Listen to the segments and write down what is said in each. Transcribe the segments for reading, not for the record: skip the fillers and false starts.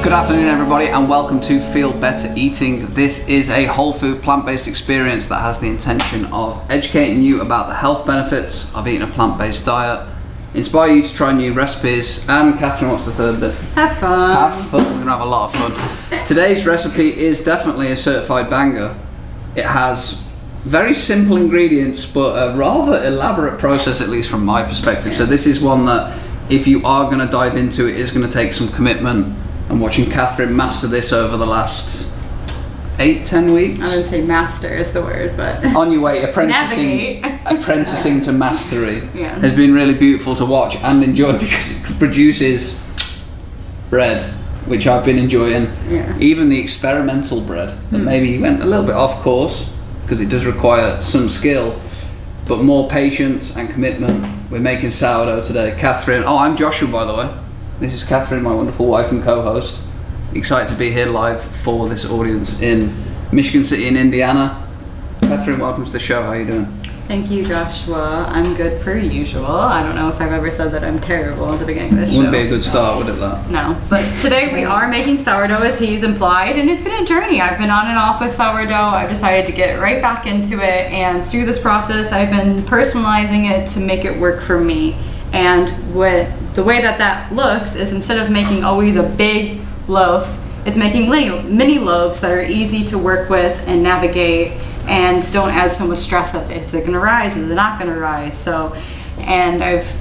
Good afternoon everybody and welcome to Feel Better Eating. This is a whole food plant-based experience that has the intention of educating you about the health benefits of eating a plant-based diet, inspire you to try new recipes, and Catherine, what's the third bit? Have fun. Have fun, we're going to have a lot of fun. Today's recipe is definitely a certified banger. It has very simple ingredients but a rather elaborate process, at least from my perspective. So this is one that if you are going to dive into it is going to take some commitment. I'm watching Catherine master this over the last 8-10 weeks. I wouldn't say master is the word, but on your way, apprenticing to mastery has been really beautiful to watch and enjoy because it produces bread, which I've been enjoying. Yeah. Even the experimental bread that maybe went a little bit off course because it does require some skill, but more patience and commitment. We're making sourdough today. Catherine, I'm Joshua, by the way. This is Catherine, my wonderful wife and co-host. Excited to be here live for this audience in Michigan City in Indiana. Catherine, welcome to the show. How are you doing? Thank you, Joshua. I'm good per usual. I don't know if I've ever said that I'm terrible at the beginning of this show. Wouldn't be a good start, would it, that? No. But today we are making sourdough, as he's implied, and it's been a journey. I've been on and off with sourdough. I've decided to get right back into it, and through this process, I've been personalizing it to make it work for me. And the way that looks is instead of making always a big loaf, it's making mini loaves that are easy to work with and navigate and don't add so much stress of is it gonna rise, is it not gonna rise? And I've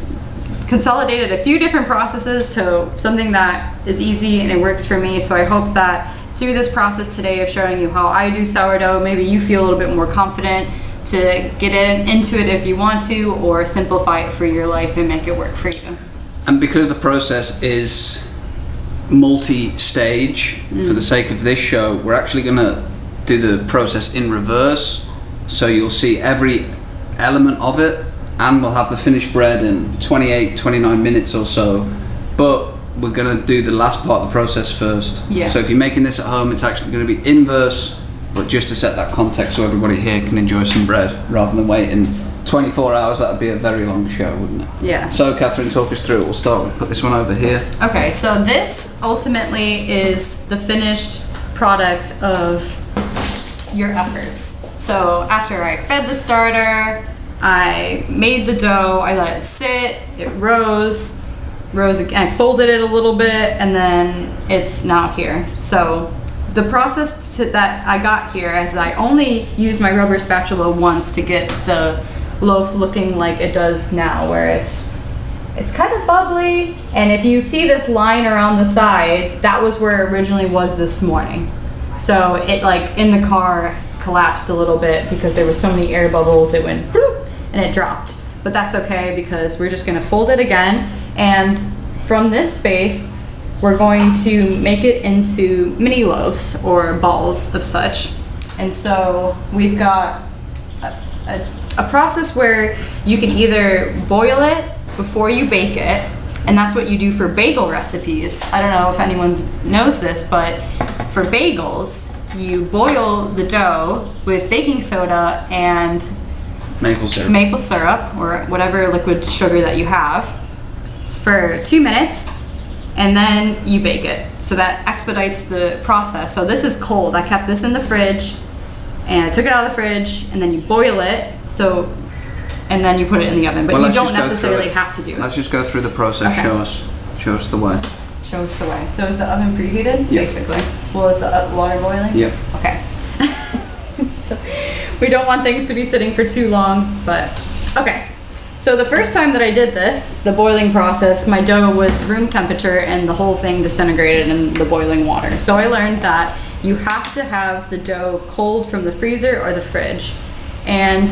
consolidated a few different processes to something that is easy and it works for me. So I hope that through this process today of showing you how I do sourdough, maybe you feel a little bit more confident to get into it if you want to, or simplify it for your life and make it work for you. And because the process is multi-stage, for the sake of this show, we're actually going to do the process in reverse. So you'll see every element of it, and we'll have the finished bread in 28-29 minutes or so. But we're going to do the last part of the process first. Yeah. So if you're making this at home, it's actually going to be inverse, but just to set that context so everybody here can enjoy some bread rather than waiting 24 hours. That would be a very long show, wouldn't it? Yeah. So Catherine, talk us through it. We'll start with, put this one over here. Okay, so this ultimately is the finished product of your efforts. So after I fed the starter, I made the dough, I let it sit, it rose again, I folded it a little bit, and then it's now here. So the process that I got here is I only used my rubber spatula once to get the loaf looking like it does now, where it's kind of bubbly, and if you see this line around the side, that was where it originally was this morning. So it, like in the car, collapsed a little bit because there were so many air bubbles, it went bloop, and it dropped. But that's okay because we're just gonna fold it again, and from this space we're going to make it into mini loaves or balls of such. And so we've got a process where you can either boil it before you bake it, and that's what you do for bagel recipes. I don't know if anyone knows this, but for bagels, you boil the dough with baking soda and maple syrup or whatever liquid sugar that you have for 2 minutes, and then you bake it. So that expedites the process. So this is cold. I kept this in the fridge, and I took it out of the fridge, and then you boil it. So, and then you put it in the oven. But you don't necessarily have to do it. Let's just go through the process. Okay. Show us the way. Show us the way. So is the oven preheated? Yep. Basically. Well, is the water boiling? Yep. Okay. So we don't want things to be sitting for too long, but okay. So the first time that I did this, the boiling process, my dough was room temperature and the whole thing disintegrated in the boiling water. So I learned that you have to have the dough cold from the freezer or the fridge. And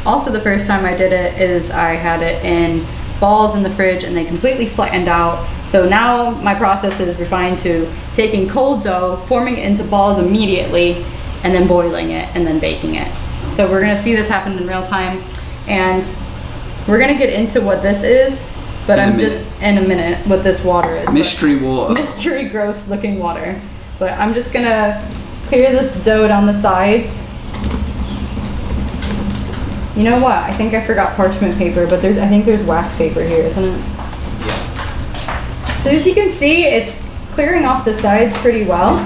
also the first time I did it is I had it in balls in the fridge and they completely flattened out. So now my process is refined to taking cold dough, forming it into balls immediately, and then boiling it and then baking it. So we're gonna see this happen in real time, and we're gonna get into what this is, but in a minute what this water is. Mystery water. Mystery gross looking water. But I'm just gonna clear this dough down the sides. You know what? I think I forgot parchment paper, but I think there's wax paper here, isn't it? Yeah. So as you can see, it's clearing off the sides pretty well.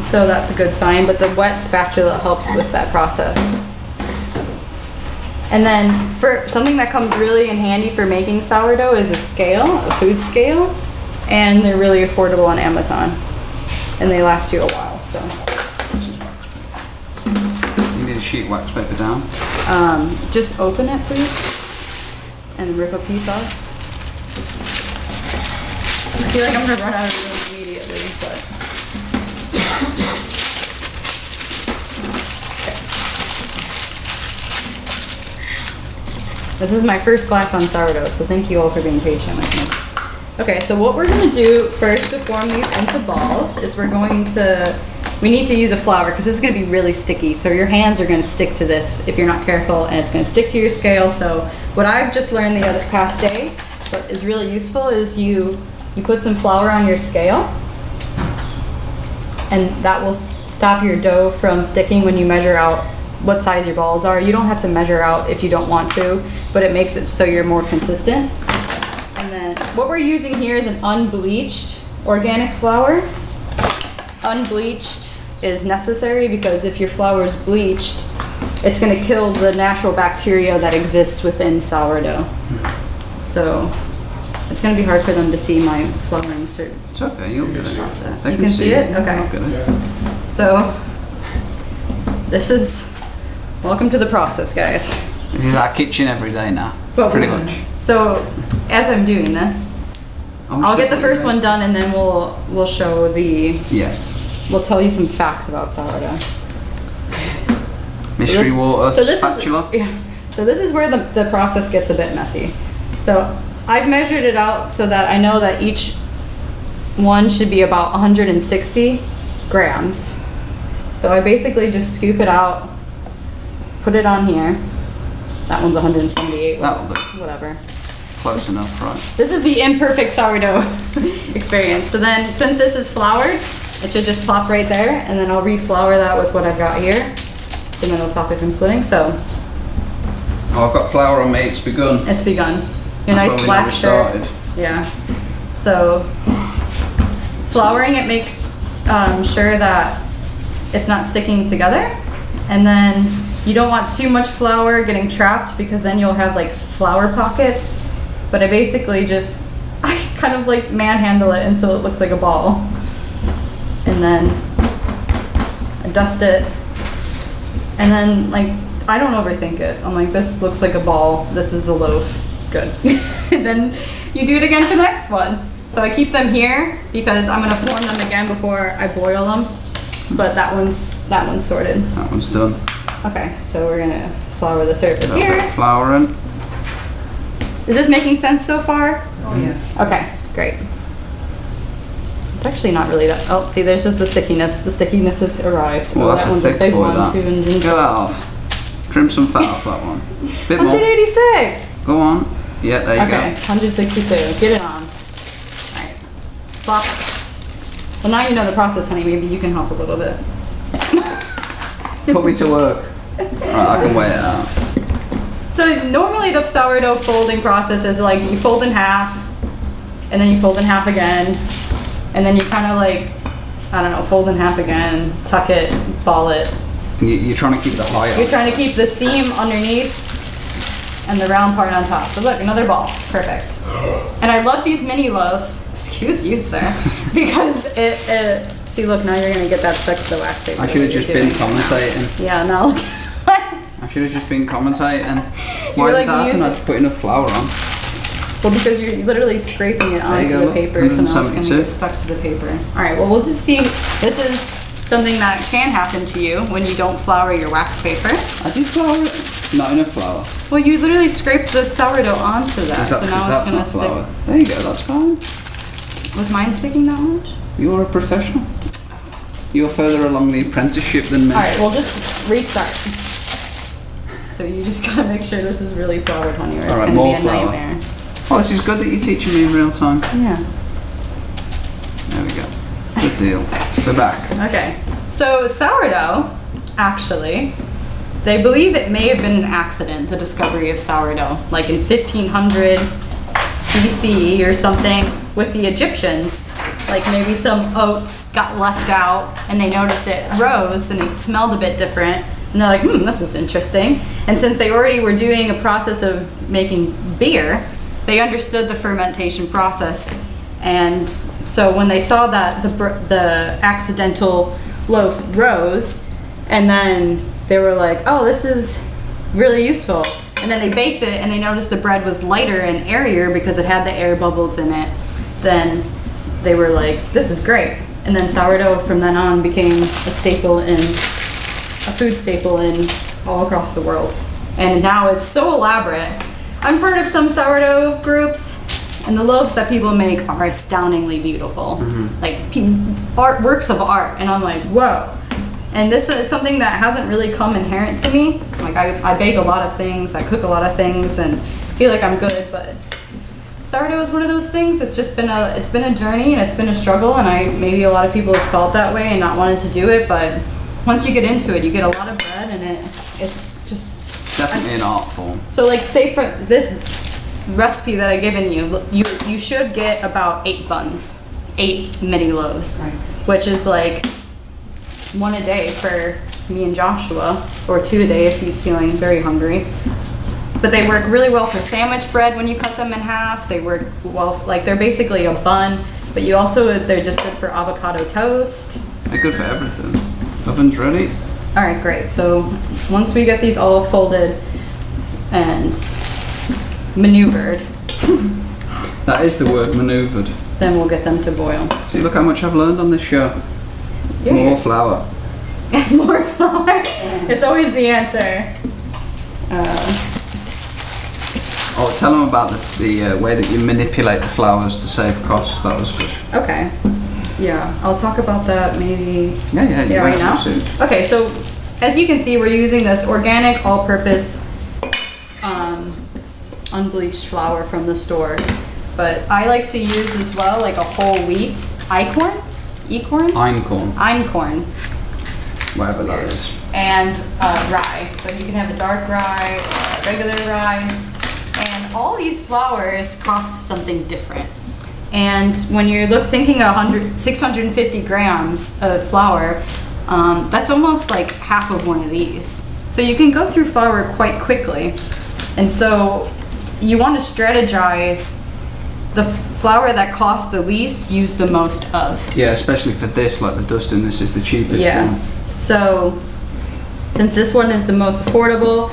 So that's a good sign, but the wet spatula helps with that process. And then for something that comes really in handy for making sourdough is a scale, a food scale. And they're really affordable on Amazon. And they last you a while, so. You need a sheet wax paper down? Just open it, please. And rip a piece off. I feel like I'm gonna run out of room immediately, but. Okay. This is my first class on sourdough, so thank you all for being patient with me. Okay, so what we're gonna do first to form these into balls is we need to use a flour because this is gonna be really sticky. So your hands are gonna stick to this if you're not careful, and it's gonna stick to your scale. So what I've just learned the other past day, what is really useful is you put some flour on your scale, and that will stop your dough from sticking when you measure out what size your balls are. You don't have to measure out if you don't want to, but it makes it so you're more consistent. And then what we're using here is an unbleached organic flour. Unbleached is necessary because if your flour is bleached, it's going to kill the natural bacteria that exists within sourdough. So it's going to be hard for them to see my flouring certain It's okay, you'll get it. process. You can see it? Okay. So this is, welcome to the process, guys. This is our kitchen every day now, Well, pretty much. So as I'm doing this, I'll get the first one done and then we'll show the, Yeah. we'll tell you some facts about sourdough. Mystery water spatula. So this is where the process gets a bit messy. So I've measured it out so that I know that each one should be about 160 grams. So I basically just scoop it out, put it on here. That one's 178. That'll do. Whatever. Close enough, right? This is the imperfect sourdough experience. So then, since this is floured, it should just plop right there, and then I'll reflour that with what I've got here, and then it'll stop it from splitting. So Oh, I've got flour on me, it's begun. it's begun. Your That's nice when we black never shirt. started. Yeah. So flouring it makes sure that it's not sticking together, and then you don't want too much flour getting trapped because then you'll have like flour pockets. But I basically just, I kind of like manhandle it until it looks like a ball. And then I dust it. And then like, I don't overthink it. I'm like, this looks like a ball. This is a loaf. Good. And then you do it again for the next one. So I keep them here because I'm gonna form them again before I boil them. But that one's sorted. That one's done. Okay, so we're gonna flour the surface A little bit here. of flour in. Is this making sense so far? Oh, yeah. Okay, great. It's actually not really that. Oh, see, there's just the stickiness. The stickiness has arrived. Well, Oh, that's that a one's thick a big boy, one. that. Susan Get didn't- that off. Trim some fat off that one. Bit more. 186. Go on. Yeah, there you Okay, 162. Get it on. Alright. Flop. Well, now you know the process, honey. Maybe you can help a little bit. go. Put me to work. Right, I can weigh it out. So normally the sourdough folding process is like you fold in half, and then you fold in half again, and then you kind of like, I don't know, fold in half again, tuck it, ball it. You're trying to keep the height You're on. trying to keep the seam underneath and the round part on top. So look, another ball, perfect. And I love these mini loaves, excuse you, sir, because it see, look, now you're gonna get that stuck to the wax paper. I should have just been commentating. Yeah, now look. I should have just been commentating. Why You're did like that happen? I had to put enough flour on. Well, because you're literally scraping it onto you the go, paper, so now it's gonna 172. get stuck to the paper. All right, well, we'll just see. This is something that can happen to you when you don't flour your wax paper. I did flour it. Not enough flour. Well, you literally scraped the sourdough onto that, Is that so now because it's that's gonna not stick. flour? There you go, that's fine. Was mine sticking that much? You're a professional. You're further along the apprenticeship than me. All right, we'll just restart. So you just gotta make sure this is really floured, honey, or it's All right, gonna more be a flour. nightmare. Oh, this is good that you're teaching me in real time. Yeah. There we go. Good deal. We're back. Okay. So sourdough, actually, they believe it may have been an accident, the discovery of sourdough. Like in 1500 BC or something, with the Egyptians. Like maybe some oats got left out and they noticed it rose and it smelled a bit different. And they're like, this is interesting. And since they already were doing a process of making beer, they understood the fermentation process. And so when they saw that the accidental loaf rose, and then they were like, oh, this is really useful. And then they baked it and they noticed the bread was lighter and airier because it had the air bubbles in it. Then they were like, this is great. And then sourdough from then on became a food staple in all across the world. And now it's so elaborate. I'm part of some sourdough groups, and the loaves that people make are astoundingly beautiful. Like works of art. And I'm like, whoa. And this is something that hasn't really come inherent to me. Like I bake a lot of things, I cook a lot of things, and feel like I'm good, but sourdough is one of those things. It's just been a journey and it's been a struggle, and maybe a lot of people have felt that way and not wanted to do it, but once you get into it, you get a lot of bread, and it's just definitely an art form. So like, say for this recipe that I've given you, you should get about 8 buns, 8 mini loaves, Right. which is like 1 a day for me and Joshua, or 2 a day if he's feeling very hungry. But they work really well for sandwich bread when you cut them in half. They work well, like they're basically a bun, but they're just good for avocado toast. They're good for everything. Oven's ready. All right, great. So once we get these all folded and maneuvered, That is the word, maneuvered. then we'll get them to boil. See, look how much I've learned on this show. Yeah. More flour. More flour. It's always the answer. Oh, tell them about the way that you manipulate the flours to save costs. That was good. Okay. Yeah, I'll talk about that maybe. Yeah, you right might now. soon. Okay, so as you can see, we're using this organic, all-purpose, unbleached flour from the store. But I like to use as well like a whole wheat einkorn, Einkorn, whatever that weird. is. And rye. So you can have a dark rye or a regular rye. And all these flours cost something different. And when you're thinking 650 grams of flour, that's almost like half of one of these. So you can go through flour quite quickly. And so you want to strategize the flour that costs the least, use the most of. Yeah, especially for this, like the Dustin, this is the cheapest Yeah. one. So since this one is the most affordable,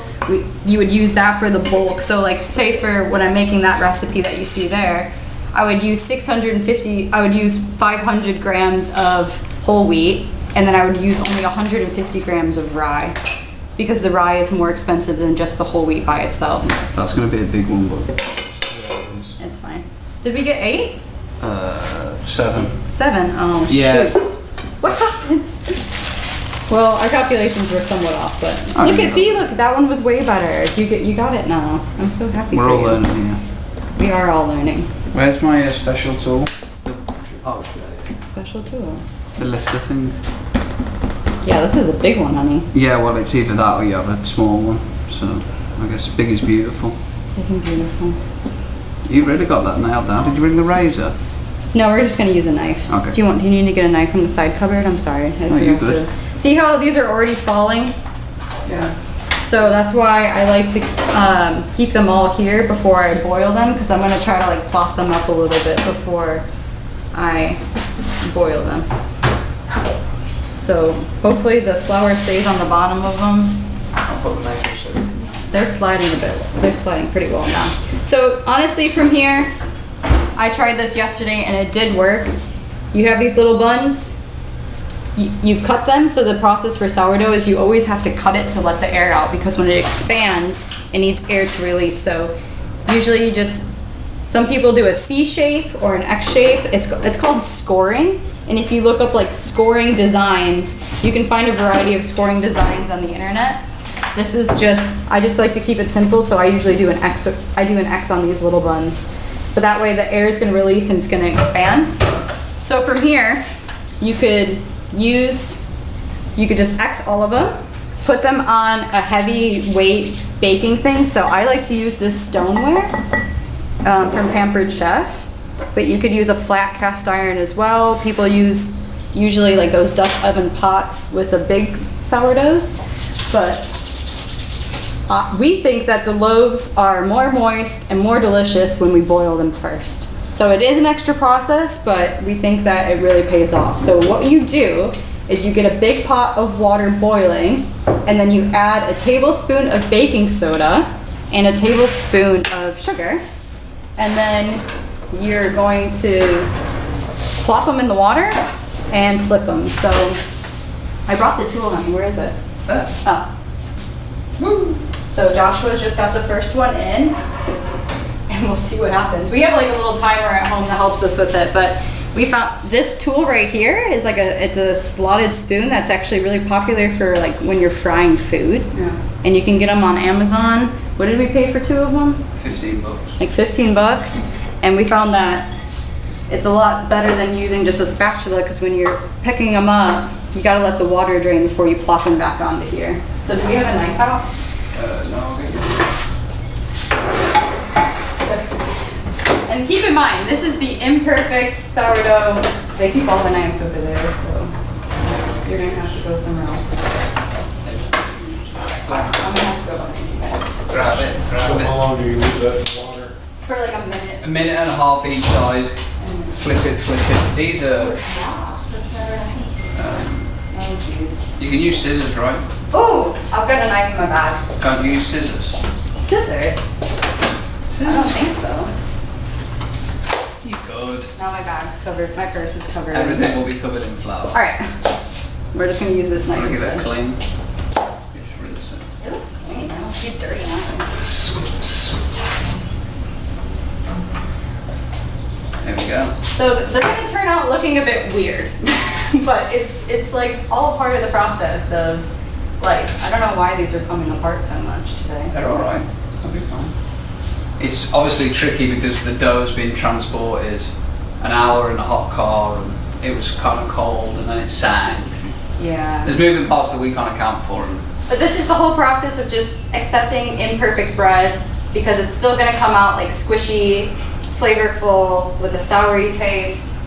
you would use that for the bulk. So like, say for when I'm making that recipe that you see there, I would use 500 grams of whole wheat, and then I would use only 150 grams of rye, because the rye is more expensive than just the whole wheat by itself. That's going to be a big one, but It's fine. Did we get 8? 7. 7? Oh, Yeah. shoot. What happened? Well, our calculations were somewhat off, but I you don't can know. see, look, that one was way better. You got it now. I'm so happy We're for all you. learning here. We are all learning. Where's my special tool? Oh, it's there. Special tool. The lifter thing. Yeah, this was a big one, honey. Yeah, well, it's either that or you have a small one. So I guess big is beautiful. Big and beautiful. You really got that nailed down. Did you bring the razor? No, we're just gonna use a knife. Okay. Do you need to get a knife from the side cupboard? I'm sorry. I you're forgot good. to. See how these are already falling? Yeah. So that's why I like to keep them all here before I boil them, because I'm going to try to like plop them up a little bit before I boil them. So hopefully the flour stays on the bottom of them. I'll put the knife so. They're sliding a bit. They're sliding pretty well now. So honestly, from here, I tried this yesterday and it did work. You have these little buns. You cut them, so the process for sourdough is you always have to cut it to let the air out, because when it expands, it needs air to release. So usually you some people do a C shape or an X shape. It's called scoring. And if you look up like scoring designs, you can find a variety of scoring designs on the internet. This is I just like to keep it simple, so I usually do an X. I do an X on these little buns. But that way the air is going to release and it's going to expand. So from here, you could just X all of them, put them on a heavy weight baking thing. So I like to use this stoneware from Pampered Chef. but you could use a flat cast iron as well. People use usually like those Dutch oven pots with the big sourdoughs, but we think that the loaves are more moist and more delicious when we boil them first. So it is an extra process, but we think that it really pays off. So what you do is you get a big pot of water boiling, and then you add a tablespoon of baking soda and a tablespoon of sugar, and then you're going to plop them in the water and flip them. So I brought the tool on me. Where is it? Oh. Woo. So Joshua's just got the first one in, and we'll see what happens. We have like a little timer at home that helps us with it, but we found this tool right here is like it's a slotted spoon that's actually really popular for like when you're frying food. Yeah. And you can get them on Amazon. What did we pay for 2 of them? $15. Like $15. And we found that it's a lot better than using just a spatula, because when you're picking them up, you gotta let the water drain before you plop them back onto here. So do we have a knife out? No. And keep in mind, this is the Imperfect sourdough. They keep all the knives over there, so you're gonna have to go somewhere else to get it. I'm gonna have to go behind you guys. Grab it. So how long do you leave that in water? For like a minute. A minute and a half each side. Flip it. These are. That's never happened. Oh jeez. You can use scissors, right? Oh, I've got a knife in my bag. Can't you use scissors? Scissors? I don't think so. You could. Now my bag's covered. My purse is covered. Everything will be covered in flour. All right. We're just gonna use this knife Give it instead. a clean. It looks clean. I don't see dirty knives. There we go. So they're gonna turn out looking a bit weird, but it's like all part of the process of like, I don't know why these are coming apart so much today. They're all right. They'll be fine. It's obviously tricky because the dough's been transported an hour in a hot car, and it was kind of cold, and then it sank. Yeah. There's moving parts that we can't account for. But this is the whole process of just accepting imperfect bread, because it's still gonna come out like squishy, flavorful, with a soury taste.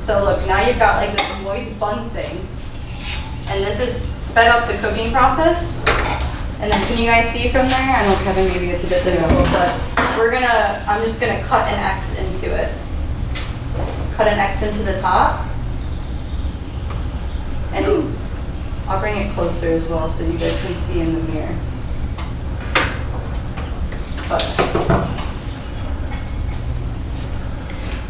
So look, now you've got like this moist bun thing. And this is sped up the cooking process. And then can you guys see from there? I know, Kevin, maybe it's a bit difficult, but I'm just gonna cut an X into it. Cut an X into the top. And I'll bring it closer as well so you guys can see in the mirror.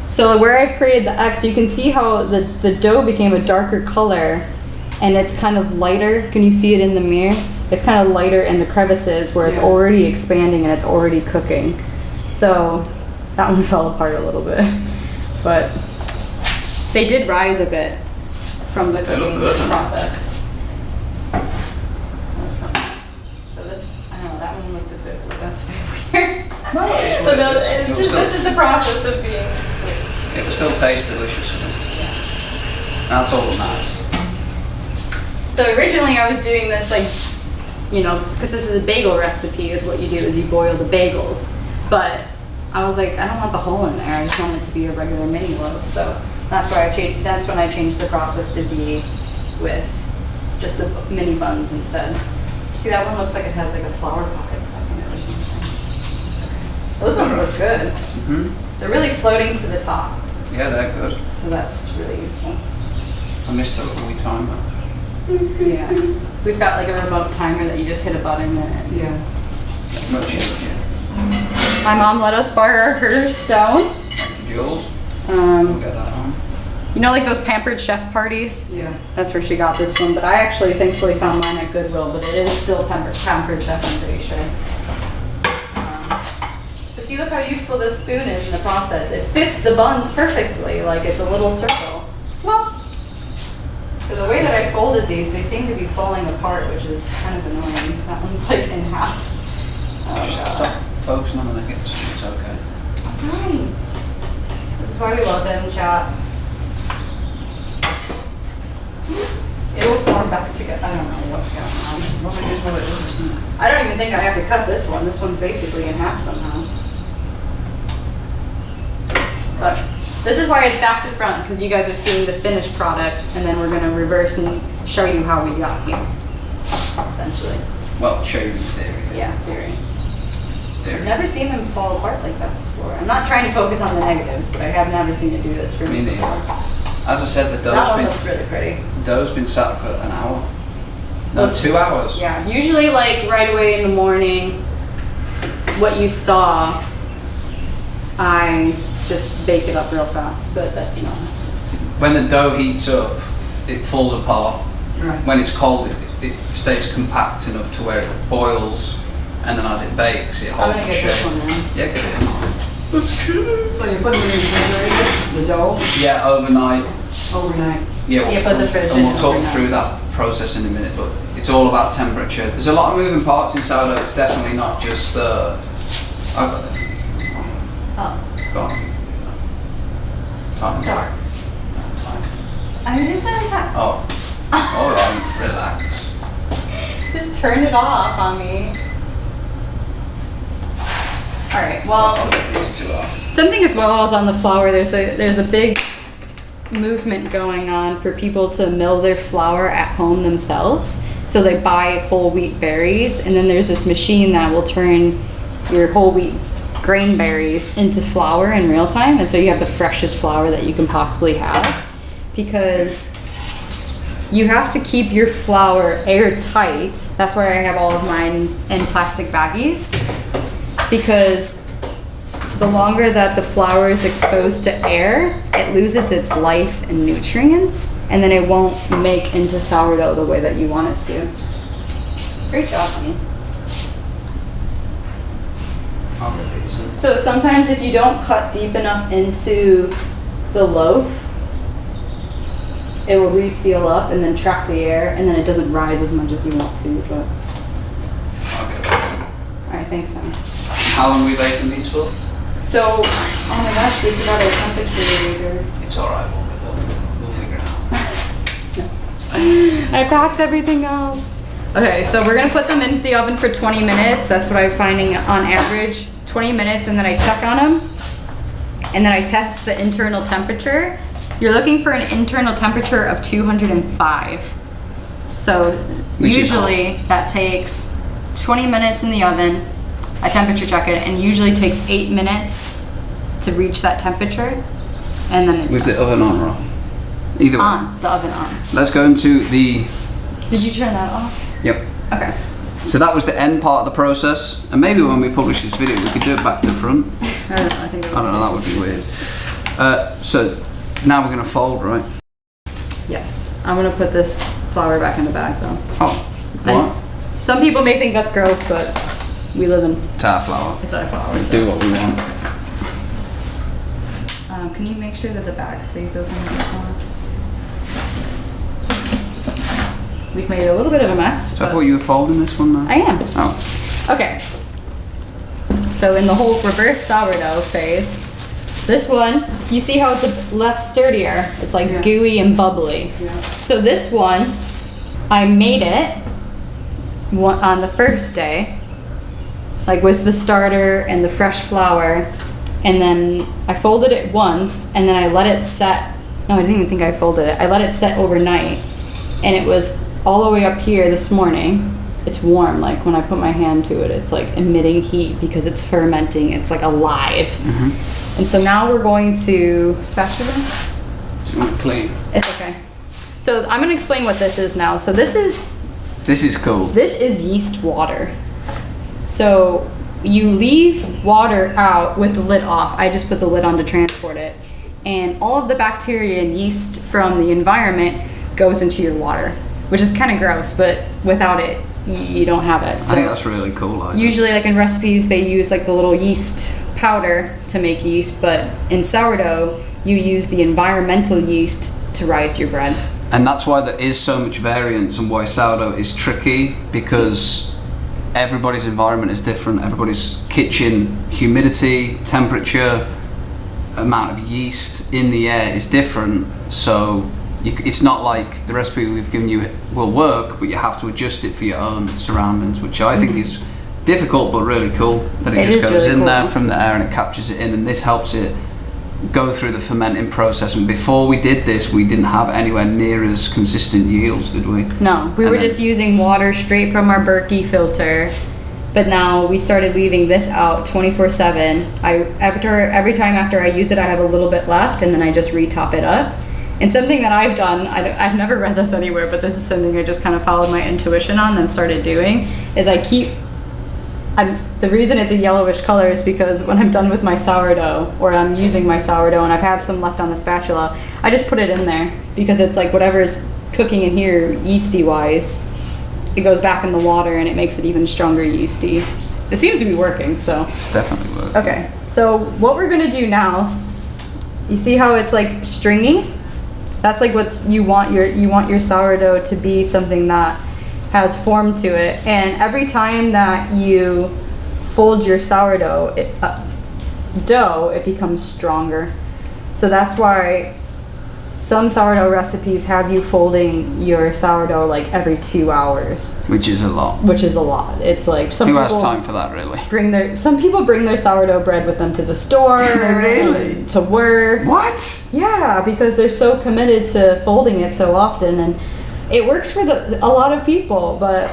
So where I've created the X, you can see how the dough became a darker color, and it's kind of lighter. Can you see it in the mirror? It's kind of lighter in the crevices where it's already expanding and it's already cooking. So that one fell apart a little bit, but they did rise a bit from the cooking process. So this, I don't know, that one looked a bit, that's a bit weird. But no, it's just, this is the process of being. It will still taste delicious. That's all that matters. So originally I was doing this like, you know, because this is a bagel recipe, is what you do is you boil the bagels. But I was like, I don't want the hole in there. I just want it to be a regular mini loaf. So that's why that's when I changed the process to be with just the mini buns instead. See, that one looks like it has like a flower pocket stuck in it or something. It's okay. Those ones look good. Mm-hmm. They're really floating to the top. Yeah, they're good. So that's really useful. I missed the little wee timer. Yeah. We've got like a remote timer that you just hit a button and it Much easier. My mom let us borrow her stone. Thank you, Jules. We'll get that on. You know, like those pampered chef parties? Yeah. That's where she got this one. But I actually thankfully found mine at Goodwill, but it is still pampered chef, I'm pretty sure. But see, look how useful this spoon is in the process. It fits the buns perfectly, like it's a little circle. Well, so the way that I folded these, they seem to be falling apart, which is kind of annoying. That one's like in half. Oh, Just God. stop focusing on the nuggets. It's okay. Right. This is why we love them, chat. It will form back together. I don't know what's going on. What it is, isn't it? I don't even think I have to cut this one. This one's basically in half somehow. But This is why it's back to front, because you guys are seeing the finished product, and then we're gonna reverse and show you how we got here, essentially. Well, show you in theory. Yeah, theory. I've never seen them fall apart like that before. I'm not trying to focus on the negatives, but I have never seen it do this for me before. As I said, the That one looks really pretty. dough's been sat for an hour. No, 2 hours. Yeah, usually like right away in the morning, what you saw, I just bake it up real fast, but that, you know. When the dough heats up, it falls apart. Right. When it's cold, it stays compact enough to where it boils, and then as it bakes, it I'm holds gonna its get this shape. one then. Yeah, get it in. That's good. So you put them in the refrigerator, the dough, Yeah, overnight. overnight. Yeah, Yeah, put the fridge and in we'll talk overnight. through that process in a minute, but it's all about temperature. There's a lot of moving parts in sourdough. It's definitely not just. I've got it. Oh, Go on. dark. Time. I mean, it's not time. Oh. All right. Relax. Just turn it off on me. All right. Well, I'll get these two off. something as well as on the flour. There's a big movement going on for people to mill their flour at home themselves. So they buy whole wheat berries, and then there's this machine that will turn your whole wheat grain berries into flour in real time, and so you have the freshest flour that you can possibly have, because you have to keep your flour airtight. That's why I have all of mine in plastic baggies, because the longer that the flour is exposed to air, it loses its life and nutrients, and then it won't make into sourdough the way that you want it to. Great job, honey. I'll get these in. So sometimes if you don't cut deep enough into the loaf, it will reseal up and then trap the air, and then it doesn't rise as much as you want to, but. I'll get that. Alright, thanks, honey. How long are we baking these for? So, oh my gosh, we forgot our temperature reader. It's alright, we'll figure it out. I packed everything else. Okay, so we're gonna put them in the oven for 20 minutes. That's what I'm finding on average, 20 minutes, and then I check on them. And then I test the internal temperature. You're looking for an internal temperature of 205. So Which is usually that takes 20 minutes in the oven. I temperature check it, and usually takes 8 minutes to reach that temperature, and then it's With done. the oven on or off? Either way. On, the oven on. Let's go into the. Did you turn that off? Yep. Okay. So that was the end part of the process, and maybe when we publish this video, we could do it back to front. I don't know, I think I don't know, that would be weird. So now we're gonna fold, right? Yes. I'm gonna put this flour back in the bag though. Oh, And what? some people may think that's gross, but we live in, It's our flour. it's our flour. We So. do what we want. Can you make sure that the bag stays open with the flour? We've made a little bit of a mess, So I but thought you were folding this one now? I am. Oh, Okay. So in the whole reverse sourdough phase, this one, you see how it's a less sturdier. It's like Yeah. gooey and bubbly. Yeah. So this one, I made it on the first day, like with the starter and the fresh flour, and then I folded it once, and then I let it set. No, I didn't even think I folded it. I let it set overnight, and it was all the way up here this morning. It's warm, like when I put my hand to it, it's like emitting heat because it's fermenting. It's like alive. And so now we're going to spatula. do you want it clean? It's okay. So I'm gonna explain what this is now. So this is cool. yeast water. So you leave water out with the lid off. I just put the lid on to transport it. And all of the bacteria and yeast from the environment goes into your water, which is kind of gross, but without it, you don't have it. I So think that's really cool. usually like in recipes, they use like the little yeast powder to make yeast, but in sourdough, you use the environmental yeast to rise your bread. And that's why there is so much variance and why sourdough is tricky, because everybody's environment is different. Everybody's kitchen humidity, temperature, amount of yeast in the air is different. So it's not like the recipe we've given you will work, but you have to adjust it for your own surroundings, which I think is difficult but really cool. That it It just is goes really in cool. there from the air and it captures it in, and this helps it go through the fermenting process. And before we did this, we didn't have anywhere near as consistent yields, did we? No, we And were then- just using water straight from our Berkey filter. But now we started leaving this out 24/7. Every time after I use it, I have a little bit left, and then I just retop it up. And something that I've done, I've never read this anywhere, but this is something I just kind of followed my intuition on and started doing, is the reason it's a yellowish color is because when I'm done with my sourdough, or I'm using my sourdough and I have some left on the spatula, I just put it in there, because it's like whatever's cooking in here yeasty wise, it goes back in the water and it makes it even stronger yeasty. It seems to be working, so. It's definitely working. Okay, so what we're gonna do now, you see how it's like stringy? That's like what you want your sourdough to be, something that has form to it. And every time that you fold your sourdough dough, it becomes stronger. So that's why some sourdough recipes have you folding your sourdough like every 2 hours. Which is a lot. Which is a lot. It's like some Who people has time for that, really? some people bring their sourdough bread with them to the store. Do they really? And to work. What? Yeah, because they're so committed to folding it so often, and it works for a lot of people, but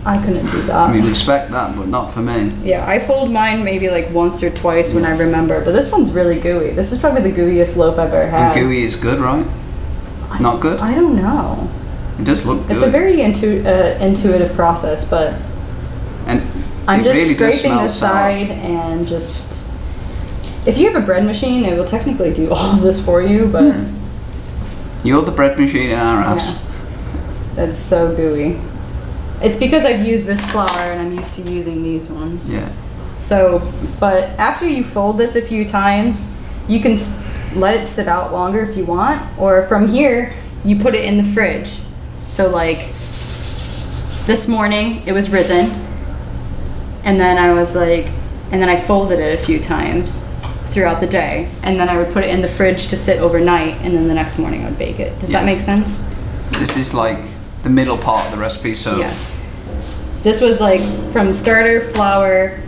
I couldn't do that. You'd expect that, but not for me. Yeah, I fold mine maybe like once or twice when I remember, but this one's really gooey. This is probably the gooeyest loaf I've ever had. And gooey is good, right? Not good? I don't know. It does look good. It's a very intuitive process, but And I'm it just really does scraping smell the sour. side and just... If you have a bread machine, it will technically do all of this for you, but... You're the bread machine in our house. Yeah. That's so gooey. It's because I've used this flour and I'm used to using these ones. Yeah. So, but after you fold this a few times, you can let it sit out longer if you want, or from here, you put it in the fridge. So like, this morning, it was risen, and then I folded it a few times throughout the day, and then I would put it in the fridge to sit overnight, and then the next morning I would bake it. Does that make sense? This is like the middle part of the recipe, so Yes. This was like from starter, flour,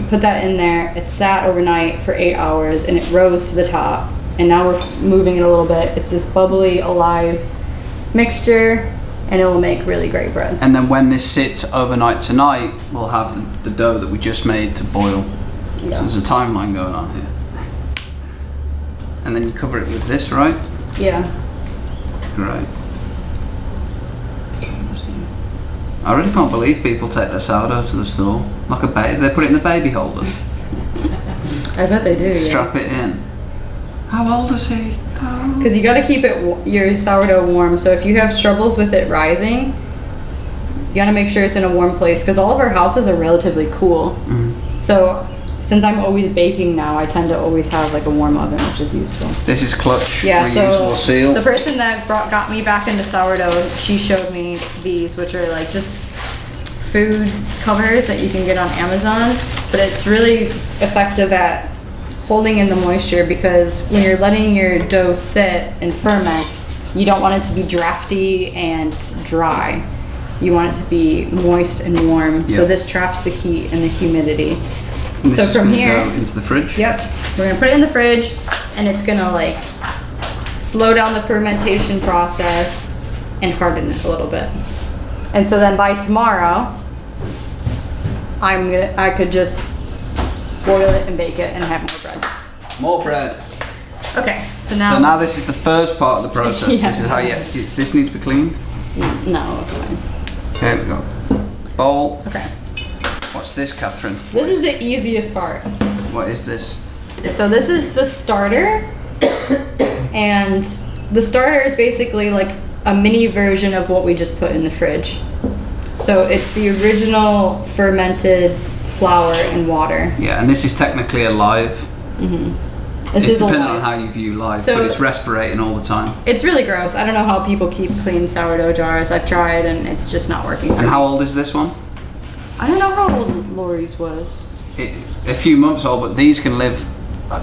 put that in there, it sat overnight for 8 hours and it rose to the top. And now we're moving it a little bit. It's this bubbly, alive mixture, and it will make really great breads. And then when this sits overnight tonight, we'll have the dough that we just made to boil. So Yeah. there's a timeline going on here. And then you cover it with this, right? Yeah. Right. I really can't believe people take their sourdough to the store. Like a baby, they put it in the baby holder. I bet they do, yeah. Strap it in. How old is he? Oh. Because you got to keep your sourdough warm. So if you have troubles with it rising, you got to make sure it's in a warm place. Because all of our houses are relatively cool. So since I'm always baking now, I tend to always have like a warm oven, which is useful. This is clutch, Yeah, reusable so seal. the person that got me back into sourdough, she showed me these, which are like just food covers that you can get on Amazon. But it's really effective at holding in the moisture, because when you're letting your dough sit and ferment, you don't want it to be drafty and dry. You want it to be moist and warm. So Yep. this traps the heat and the humidity. And this So is from gonna here- go into the fridge. Yep, we're gonna put it in the fridge, and it's gonna like slow down the fermentation process and harden it a little bit. And so then by tomorrow, I could just boil it and bake it and have more bread. More bread. Okay, so now. So now this is the first part of the process. Yeah. This is how this needs to be cleaned. No, it's fine. Okay, we go. Bowl. Okay. What's this, Catherine? This is the easiest part. What is this? So this is the starter, and the starter is basically like a mini version of what we just put in the fridge. So it's the original fermented flour and water. Yeah, and this is technically alive. This It's is depending alive. on how you view live, So- but it's respirating all the time. It's really gross. I don't know how people keep clean sourdough jars. I've tried and it's just not working for And me. how old is this one? I don't know how old Lori's was. A few months old, but these can live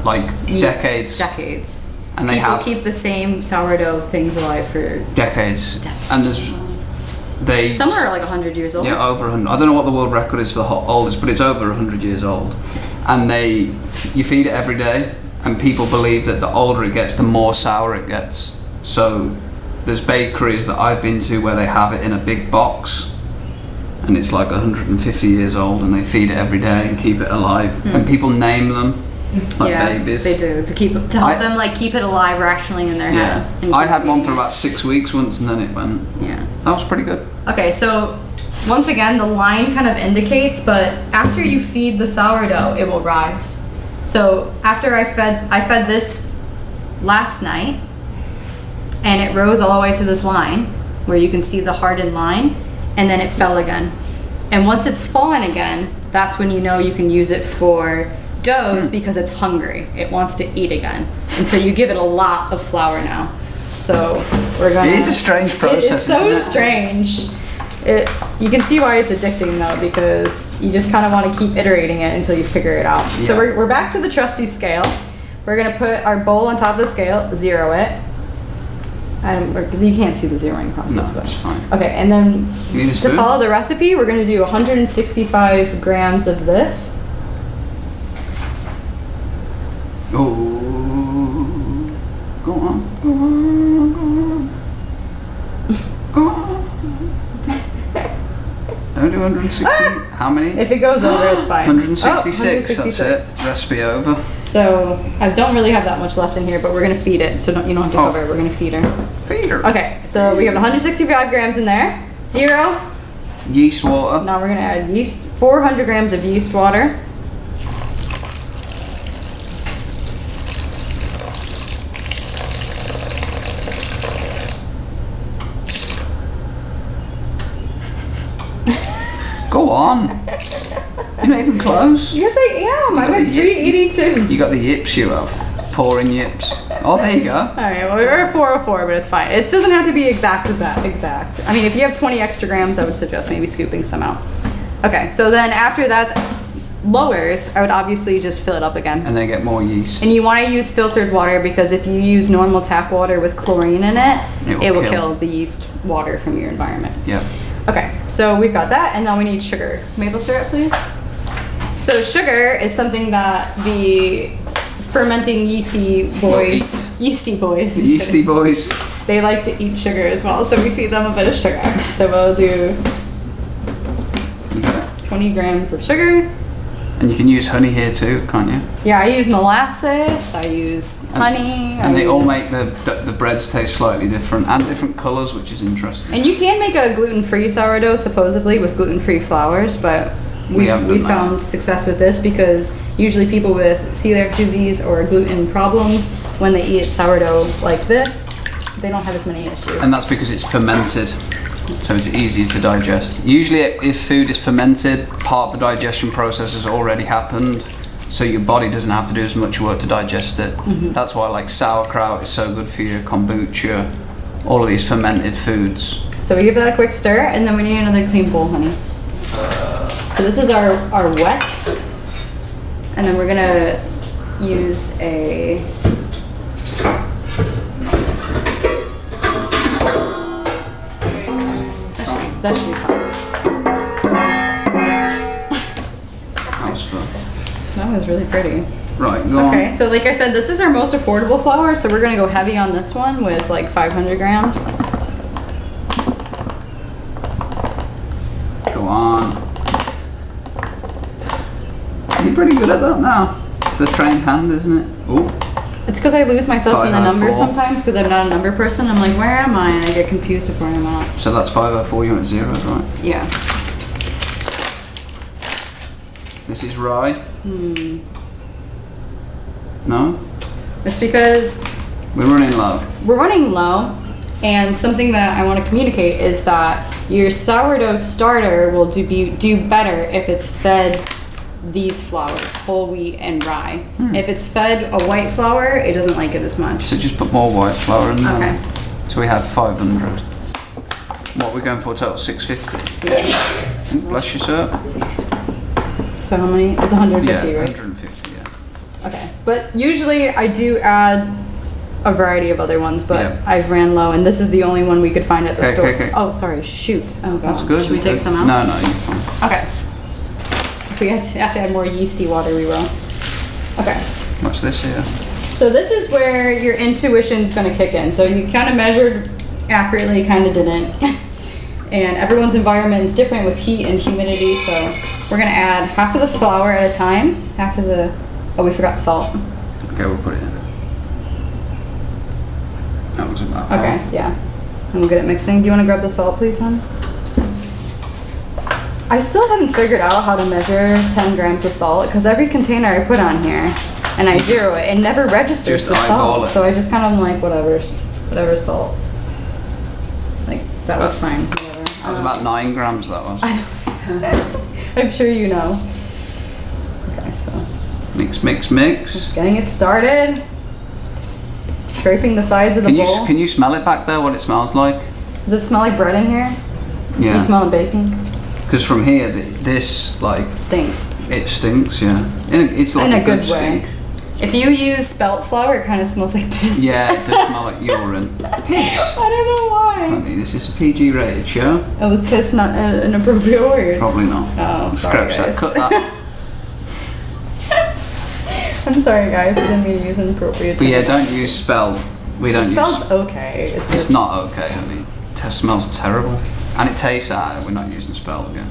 like decades. Decades. And they People have keep the same sourdough things alive for... decades. And they Some are like 100 years old. yeah, over 100. I don't know what the world record is for the oldest, but it's over 100 years old. and you feed it every day, and people believe that the older it gets, the more sour it gets. So there's bakeries that I've been to where they have it in a big box, and it's like 150 years old, and they feed it every day and keep it alive. And people name them like babies. They do to help them like keep it alive rationally in their head. Yeah, I had one for about 6 weeks once, and then it went. Yeah, that was pretty good. Okay, so once again, the line kind of indicates, but after you feed the sourdough, it will rise. So after I fed this last night, and it rose all the way to this line, where you can see the hardened line, and then it fell again. And once it's fallen again, that's when you know you can use it for doughs because it's hungry. It wants to eat again. And so you give it a lot of flour now. So we're gonna... It is a strange process, It is so isn't it? strange. You can see why it's addicting though, because you just kind of want to keep iterating it until you figure it out. Yeah. So we're back to the trusty scale. We're gonna put our bowl on top of the scale, zero it. You can't see the zeroing process, No, but it's fine. okay. And then You need a to spoon? follow the recipe, we're gonna do 165 grams of this. Oh, go on, go on, go on, go on. Don't do 160. How many? If it goes over, it's fine. 166. Oh, That's it. Recipe over. So I don't really have that much left in here, but we're gonna feed it. So you don't have to Oh. cover it. We're gonna feed her. Feed her. Okay. So we have 165 grams in there. Zero. Yeast water. Now we're gonna add yeast. 400 grams of yeast water. Go on. You're not even close. Yes, I am. I'm at 382. You got the yips you have. Pouring yips. Oh, there you go. All right, well, we're at 404, but it's fine. It doesn't have to be exact. I mean, if you have 20 extra grams, I would suggest maybe scooping some out. Okay, so then after that lowers, I would obviously just fill it up again. And then get more yeast. And you want to use filtered water because if you use normal tap water with chlorine in it, it will kill the yeast water from your environment. Yeah. Okay, so we've got that, and now we need sugar. Maple syrup, please. So sugar is something that the fermenting yeasty boys, they like to eat sugar as well, so we feed them a bit of sugar. So we'll do 20 grams of sugar. And you can use honey here too, can't you? Yeah, I use molasses, I use honey. And they all make the breads taste slightly different and different colours, which is interesting. And you can make a gluten-free sourdough, supposedly, with gluten-free flours, but we found success with this because usually people with celiac disease or gluten problems, when they eat sourdough like this, they don't have as many issues. And that's because it's fermented, so it's easier to digest. Usually if food is fermented, part of the digestion process has already happened, so your body doesn't have to do as much work to digest it. That's why like sauerkraut is so good for you, kombucha, all of these fermented foods. So we give that a quick stir, and then we need another clean bowl, honey. So this is our wet, and then we're gonna use a that should be fine. That was fun. That was really pretty. Right, go on. Okay, so like I said, this is our most affordable flour, so we're gonna go heavy on this one with like 500 grams. Go on. You're pretty good at that now. It's a trained hand, isn't it? Oh. It's because I lose myself in the 504. numbers sometimes because I'm not a number person. I'm like, where am I? And I get confused of where I'm at. So that's 504, you want zeros, right? Yeah. This is rye. No? It's because We're running low. we're running low, and something that I want to communicate is that your sourdough starter will do better if it's fed these flours, whole wheat and rye. If it's fed a white flour, it doesn't like it as much. So just put more white flour in there. Okay. So we had 500. What are we going for total? 650? Yeah. Bless you, sir. So how many? It's 150, Yeah, right? 150, yeah. Okay. But usually I do add a variety of other ones, but Yeah. I've ran low, and this is the only one we could find at the store. Okay. Oh, sorry. Shoot. Oh, God. That's good. Should we take some out? No, you're fine. Okay. we have to add more yeasty water, we will. Okay. Watch this here. So this is where your intuition's gonna kick in. So you kind of measured accurately, kind of didn't. And everyone's environment is different with heat and humidity, so we're gonna add half of the flour at a time, half of the, oh, we forgot salt. Okay, we'll put it in. That was about Okay, yeah. And we're good at mixing. Do you wanna grab the salt, please, hon? I still haven't figured out how to measure 10 grams of salt, because every container I put on here, and I zero it, it never registers Just the eyeball salt. it. So I just kind of am like, whatever salt. Like, that was fine, whatever. That was about 9 grams, that was. I'm sure you know. Okay, so. Mix, mix, mix. Getting it started. Scraping the sides of the bowl. Can you smell it back there, what it smells like? Does it smell like bread in here? Yeah. You smell it baking? Because from here, this, like, Stinks. it stinks, yeah. It's like In a a good stink. way. If you use spelt flour, it kind of smells like piss. Yeah, it does smell like urine. I don't know why. Honey, this is a PG rated show. Oh, was piss not an appropriate word? Probably not. Oh, sorry, Scratch that, guys. cut that. I'm sorry, guys. I didn't mean to use inappropriate. But yeah, don't use spell. We don't Spell's use. okay. It's just It's not okay, honey. It smells terrible. And it tastes we're not using spell again.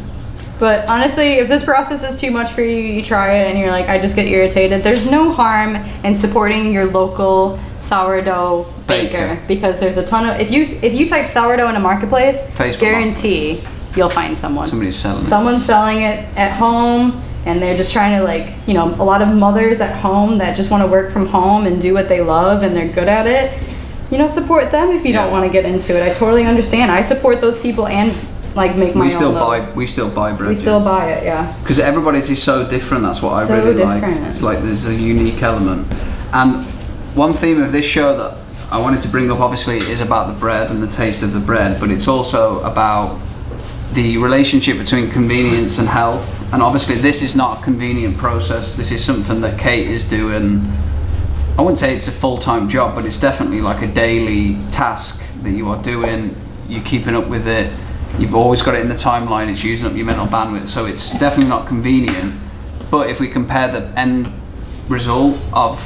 But honestly, if this process is too much for you, you try it and you're like, I just get irritated. There's no harm in supporting your local sourdough baker, because there's a ton of, if you type sourdough in a marketplace, Facebook guarantee you'll find someone. Somebody's selling it. Someone's selling it at home, and they're just trying to, like, you know, a lot of mothers at home that just want to work from home and do what they love and they're good at it. You know, support them if you don't want to get into it. I totally understand. I support those people and like make my own loaves. We still buy bread. We still buy it, yeah. Because everybody's is so different. That's what I So really like. different. It's like there's a unique element. And one theme of this show that I wanted to bring up, obviously, is about the bread and the taste of the bread, but it's also about the relationship between convenience and health. And obviously, this is not a convenient process. This is something that Kate is doing. I wouldn't say it's a full-time job, but it's definitely like a daily task that you are doing. You're keeping up with it. You've always got it in the timeline. It's using up your mental bandwidth, so it's definitely not convenient. But if we compare the end result of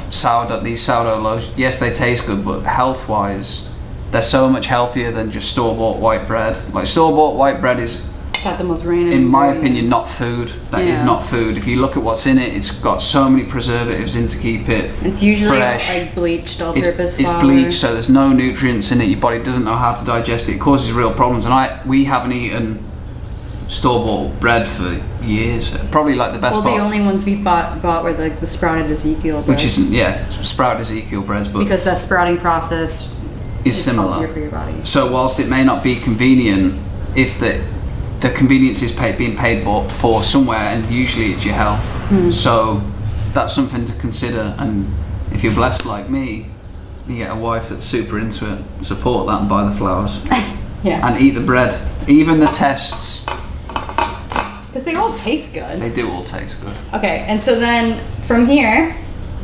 these sourdough loaves, yes, they taste good, but health-wise, they're so much healthier than just store-bought white bread. Like, store-bought white bread is, Got the most random in my ingredients. opinion, not food. That is Yeah. not food. If you look at what's in it, it's got so many preservatives in to keep it It's usually fresh. like bleached all-purpose It's flour. bleached, so there's no nutrients in it. Your body doesn't know how to digest it. It causes real problems. And we haven't eaten store-bought bread for years. Probably like the best Well, part. the only ones we bought were like the sprouted Ezekiel breads. Which isn't, sprouted Ezekiel breads, but because that sprouting process is is healthier similar. for your body. So whilst it may not be convenient, if the convenience is being paid for somewhere, and usually it's your health. So that's something to consider. And if you're blessed like me, you get a wife that's super into it, support that and buy the flowers. Yeah. And eat the bread. Even the tests, Because they all taste good. they do all taste good. Okay, and so then from here,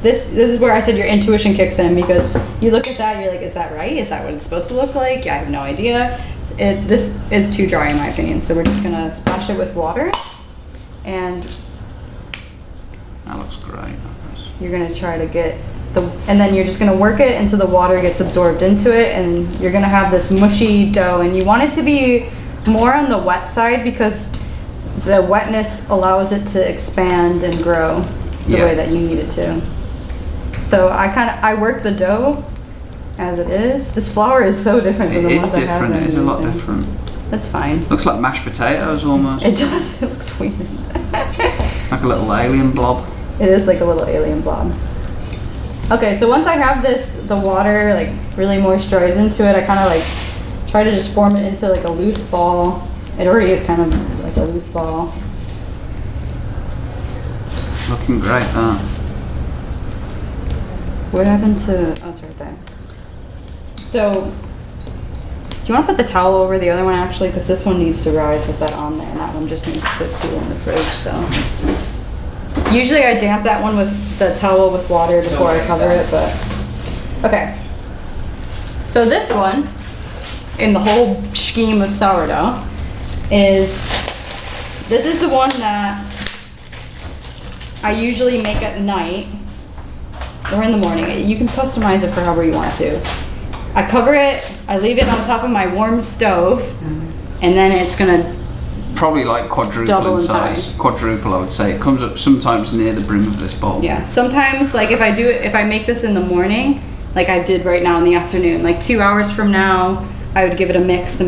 this is where I said your intuition kicks in, because you look at that, you're like, is that right? Is that what it's supposed to look like? Yeah, I have no idea. This is too dry in my opinion, so we're just gonna splash it with water, and That looks great. you're gonna try to get and then you're just gonna work it until the water gets absorbed into it, and you're gonna have this mushy dough, and you want it to be more on the wet side because the wetness allows it to expand and grow the Yeah. way that you need it to. So I work the dough as it is. This flour is so different from It the is ones I have different. been It is a lot using. different. That's fine. Looks like mashed potatoes almost. It does. It looks weird. Like a little alien blob. It is like a little alien blob. Okay, so once I have the water like really moisturized into it, I kind of like try to just form it into like a loose ball. It already is kind of like a loose ball. Looking great, that. What happened to, oh, it's right there. So, do you want to put the towel over the other one actually? Because this one needs to rise with that on there, and that one just needs to cool in the fridge, so. Usually I damp that one with the towel with water before I cover it, but, okay. So this one, in the whole scheme of sourdough, this is the one that I usually make at night or in the morning. You can customize it for however you want to. I cover it, I leave it on top of my warm stove, and then it's gonna Probably like quadruple double in in size. size. Quadruple, I would say. It comes up sometimes near the brim of this bowl. Yeah, sometimes like if I make this in the morning, like I did right now in the afternoon, like 2 hours from now, I would give it a mix.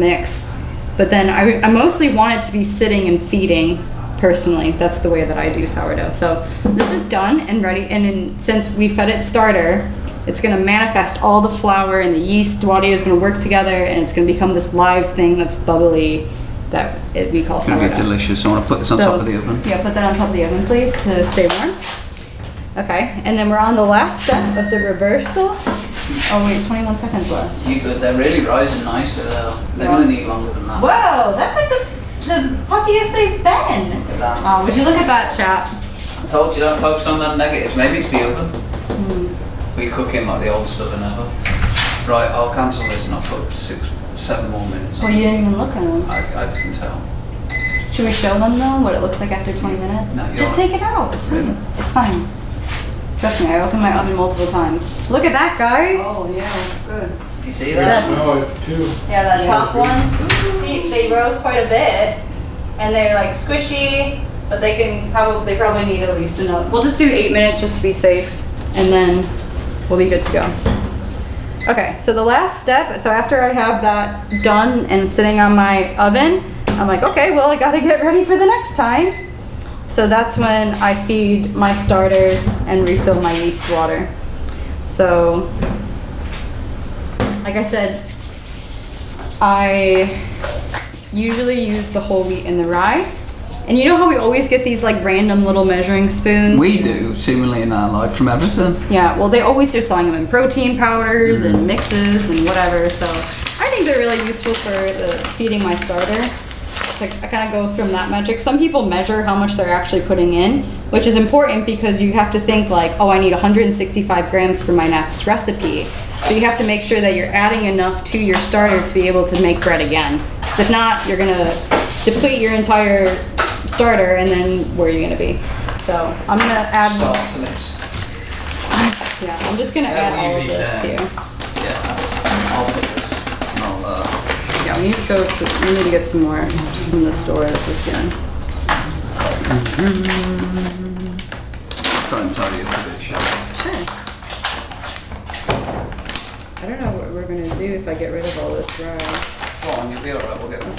But then I mostly want it to be sitting and feeding, personally. That's the way that I do sourdough. So this is done and ready, and since we fed it starter, it's gonna manifest all the flour and the yeast water is gonna work together, and it's gonna become this live thing that's bubbly that we call It's gonna sourdough. be delicious. So I want to put this on top of the oven. Yeah, put that on top of the oven, please, to stay warm. Okay, and then we're on the last step of the reversal. Oh wait, 21 seconds left. You good? They're really rising nicely though. They're Yeah. gonna need longer than that. Whoa, that's like the puffiest they've been. Look at that. Oh, would you look at that, chat? I told you don't focus on that negatives. Maybe it's the oven. We cook in like the old stuff and ever. Right, I'll cancel this and I'll put 7 more minutes on. Well, you didn't even look at them. I can tell. Should we show them though what it looks like after 20 minutes? No, you're Just right. take it out. It's fine. It's fine. Trust me, I opened my oven multiple times. Look at that, guys. Oh, yeah, that's good. You see I that? smell it too. Yeah, that Yeah. top one. See, they rose quite a bit, and they're like squishy, but they probably need at least another. We'll just do 8 minutes just to be safe, and then we'll be good to go. Okay, so the last step. So after I have that done and sitting on my oven, I'm like, okay, well, I gotta get ready for the next time. So that's when I feed my starters and refill my yeast water. So, like I said, I usually use the whole wheat and the rye. And you know how we always get these like random little measuring spoons? We do, seemingly in our life, from everything. Yeah, well, they always are selling them in protein powders and mixes and whatever. So I think they're really useful for feeding my starter. So I kind of go from that metric. Some people measure how much they're actually putting in, which is important because you have to think like, oh, I need 165 grams for my next recipe. So you have to make sure that you're adding enough to your starter to be able to make bread again. Because if not, you're gonna deplete your entire starter, and then where are you gonna be? So I'm gonna add. Start to this. Yeah, I'm just gonna add all of this here. Yeah. I'll put this. And I'll, Yeah, we need to go to. We need to get some more from the store. This is good. try and tidy up a bit, shall I? Sure. I don't know what we're gonna do if I get rid of all this rye. Go on, you'll be alright, we'll get one.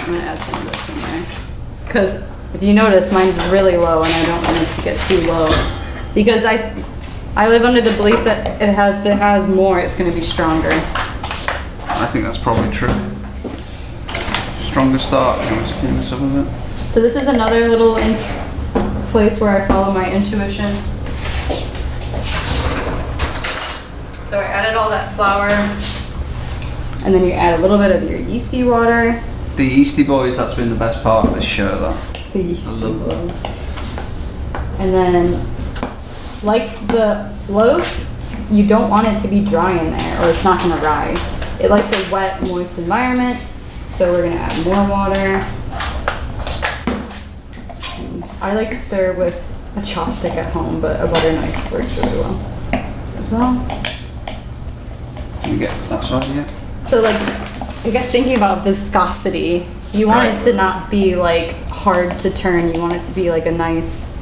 I'm gonna add some of this in there. Because if you notice, mine's really low and I don't want it to get too low. Because I live under the belief that if it has more, it's gonna be stronger. I think that's probably true. Stronger start, can we just clean this up a bit? So this is another little place where I follow my intuition. So I added all that flour, and then you add a little bit of your yeasty water. The Yeasty Boys, that's been the best part of this show though. The yeasty love that. boys. And then, like the loaf, you don't want it to be dry in there or it's not gonna rise. It likes a wet, moist environment. So we're gonna add more water. And I like to stir with a chopstick at home, but a butter knife works really well as well. Can we get that side, yeah? So like, I guess thinking about viscosity, you want it to not be like hard to turn. You want it to be like a nice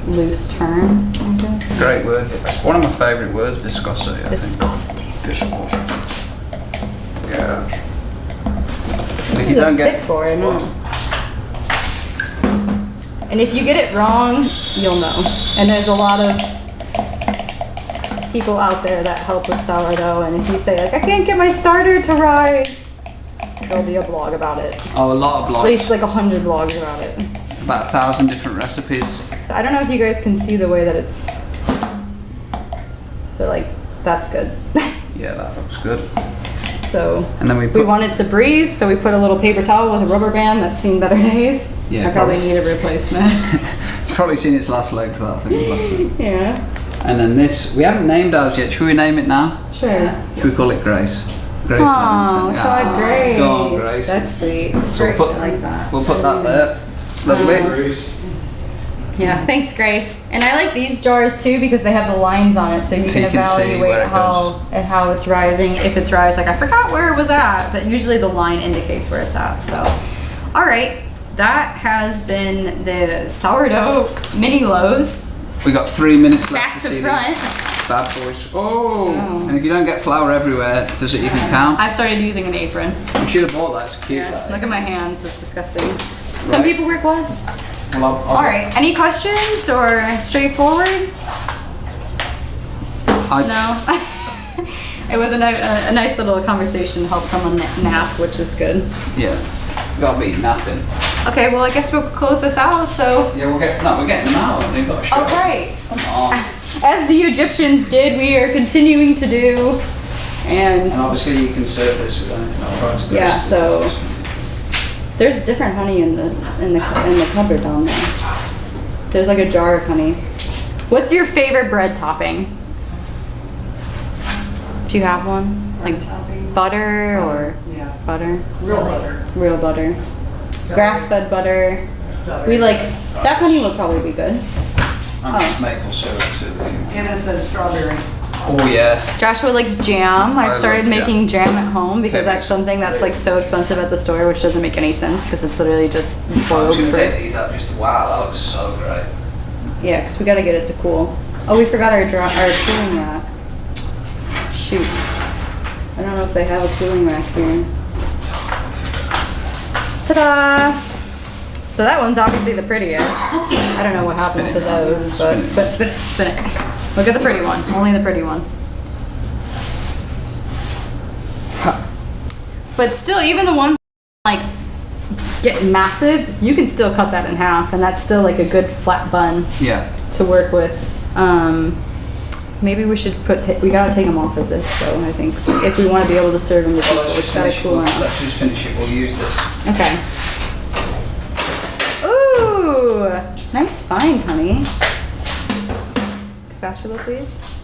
loose turn, I guess. Great word. It's one of my favourite words, viscosity, I Viscosity. think. Viscosity. Yeah. This If is you don't a get thick for it, no. And if you get it wrong, you'll know. And there's a lot of people out there that help with sourdough, and if you say like, I can't get my starter to rise, there'll be a blog about it. Oh, a lot of At blogs. least like 100 blogs about it. About 1,000 different recipes. So I don't know if you guys can see the way that it's, but like, that's good. Yeah, that looks good. So And then we we put... want it to breathe, so we put a little paper towel with a rubber band that's seen better days. Yeah, I probably probably. need a replacement. It's probably seen its last legs, that I think. Last week. Yeah, And then this, we haven't named ours yet. Should we name it now? sure. Should we call it Grace? Grace. Oh, it's called Grace. Go on, Grace. That's sweet. So Grace, we'll put, I like that. We'll put that there. Lovely. Grace. Yeah, thanks, Grace. And I like these jars too because they have the lines on it, so you So can you can see where evaluate it how it's rising. If it's rising, I forgot where it was at, but usually the line indicates where it's at. So, all right, that has been the sourdough mini loaves. We got 3 minutes Back left to to see front. these bad boys. Oh. And if you don't get flour everywhere, does it even count? I've started using an apron. You should have bought that. It's cute. Yeah, that. look at my hands. It's disgusting. Some Right. people wear gloves. Well, All right. Any questions or straightforward? No. It was a nice little conversation to help someone nap, which is good. Yeah. Got to be napping. Okay, well I guess we'll close this out. So, Yeah, we're getting them out. They've got a show. all right. Come on. As the Egyptians did, we are continuing to do, and And obviously you can serve this with anything. I'll try to. yeah. So there's different honey in the cupboard down there. There's like a jar of honey. What's your favorite bread topping? Do you have one? Like topping? butter or Yeah. butter? Real butter. Real butter. Grass-fed butter. We like that honey would probably be good. I'm just maple syrup too. And it says strawberry. Oh yeah. Joshua likes jam. I I've started love jam. making jam at home because Okay, that's something that's like so expensive at the store, which doesn't make any sense because it's literally just I boiled was going to take fruit. these out just to, wow, that looks so great. Yeah, because we gotta get it to cool. Oh, we forgot our cooling rack. Shoot. I don't know if they have a cooling rack here. Ta-da! So that one's obviously the prettiest. I don't know what happened to those, but spin it. Look at the pretty one. Only the pretty one. But still, even the ones like get massive, you can still cut that in half, and that's still like a good flat bun Yeah. to work with. Maybe we should we gotta take them off of this though, I think. If we want to be able to serve them to people, it's gotta cool them. Let's just finish it. We'll use this. Okay. Ooh, nice find, honey. Spatula, please.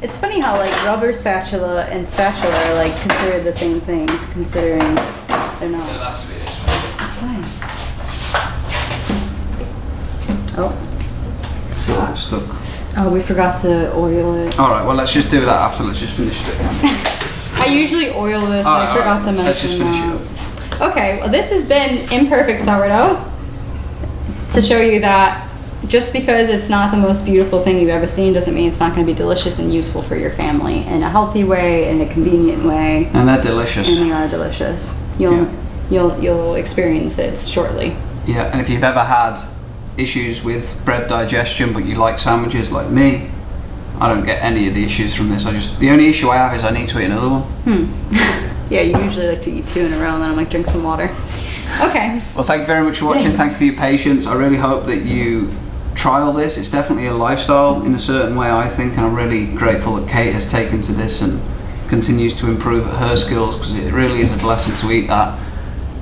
It's funny how like rubber spatula and spatula are like considered the same thing, considering they're It'll not. have to be this one. It's fine. Oh, So stuck. oh, we forgot to oil it. All right. Well, let's just do that after. Let's just finish it. I usually oil this. All I right, forgot to mention Let's just finish that. it up. Okay, well, this has been Imperfect Sourdough to show you that just because it's not the most beautiful thing you've ever seen doesn't mean it's not going to be delicious and useful for your family in a healthy way, in a convenient way, And they're delicious. and they are delicious. You'll experience it shortly. Yeah. And if you've ever had issues with bread digestion, but you like sandwiches like me, I don't get any of the issues from this. The only issue I have is I need to eat another one. Yeah, you usually like to eat 2 in a row, and then I'm like, drink some water. Okay. Well, thank you very much for watching. Thanks. Thank you for your patience. I really hope that you try all this. It's definitely a lifestyle in a certain way, I think, and I'm really grateful that Kate has taken to this and continues to improve her skills, because it really is a blessing to eat that.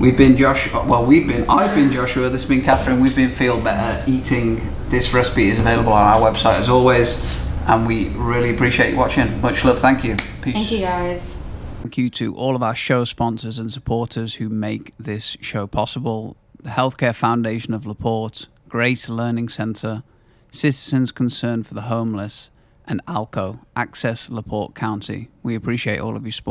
I've been Joshua, this has been Catherine, we've been Feel Better Eating. This recipe is available on our website as always, and we really appreciate you watching. Much love, thank you. Peace. Thank you, guys. Thank you to all of our show sponsors and supporters who make this show possible. The Healthcare Foundation of LaPorte, Grace Learning Centre, Citizens Concerned for the Homeless, and ALCO, Access LaPorte County. We appreciate all of your support.